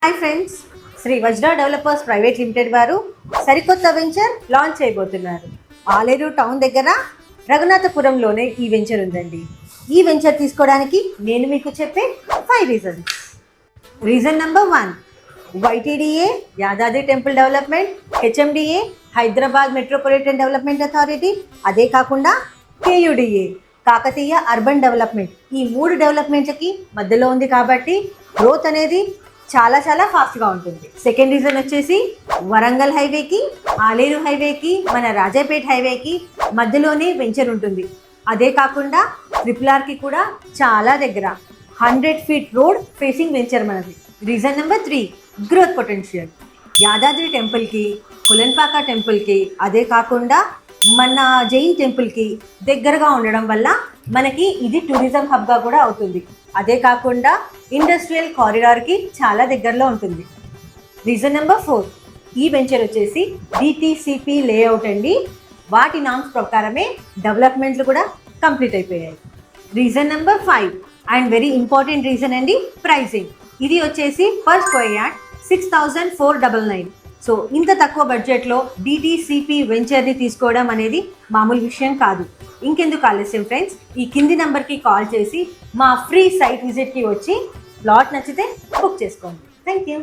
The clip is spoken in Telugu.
హాయ్ ఫ్రెండ్స్, శ్రీ వజ్ర డెవలపర్స్ ప్రైవేట్ లిమిటెడ్ వారు సరికొత్త వెంచర్ లాంచ్ చేయబోతున్నారు. ఆలేరు టౌన్ దగ్గర రఘునాథపురంలోనే ఈ వెంచర్ ఉందండి. ఈ వెంచర్ తీసుకోవడానికి నేను మీకు చెప్పే 5 reasons. Reason number 1, YTDA Yadadri temple development, HMDA Hyderabad metropolitan development authority, అదే కాకుండా KUDA కాకతీయ అర్బన్ డెవలప్మెంట్. ఈ 3 డెవలప్మెంట్లకి మధ్యలో ఉంది కాబట్టి గ్రోత్ అనేది చాలా ఫాస్ట్గా ఉంటుంది. సెకండ్ రీజన్ వచ్చేసి వరంగల్ హైవేకి, ఆలేరు హైవేకి, మన రాజాపేట్ హైవేకి మధ్యలోనే వెంచర్ ఉంటుంది. అదే కాకుండా RRRకి కూడా చాలా దగ్గర 100 feet రోడ్ ఫేసింగ్ వెంచర్ మనది. Reason number 3, growth potential. Yadadri టెంపుల్కి, కులన్పాక టెంపుల్కి, అదే కాకుండా మన జైన్ టెంపుల్కి దగ్గరగా ఉండడం వల్ల మనకి ఇది టూరిజం హబ్గా కూడా అవుతుంది. అదే కాకుండా ఇండస్ట్రియల్ కారిడార్కి చాలా దగ్గరలో ఉంటుంది. రీజన్ నెంబర్ 4, ఈ వెంచర్ వచ్చేసి DTCP లేఅవుట్ అండి. వాటి నామ్స్ ప్రకారమే డెవలప్మెంట్లు కూడా కంప్లీట్ అయిపోయాయి. Reason number 5 and very important reason అండి, ప్రైసింగ్. ఇది వచ్చేసి పర్ స్క్వేర్ యార్డ్ 6,499. సో ఇంత తక్కువ బడ్జెట్లో DTCP వెంచర్ని తీసుకోవడం అనేది మామూలు విషయం కాదు. ఇంకెందుకు ఆలస్యం ఫ్రెండ్స్, ఈ కింది నెంబర్కి కాల్ చేసి మా ఫ్రీ సైట్ విజిట్కి వచ్చి ప్లాట్ నచ్చితే బుక్ చేసుకోండి. Thank you.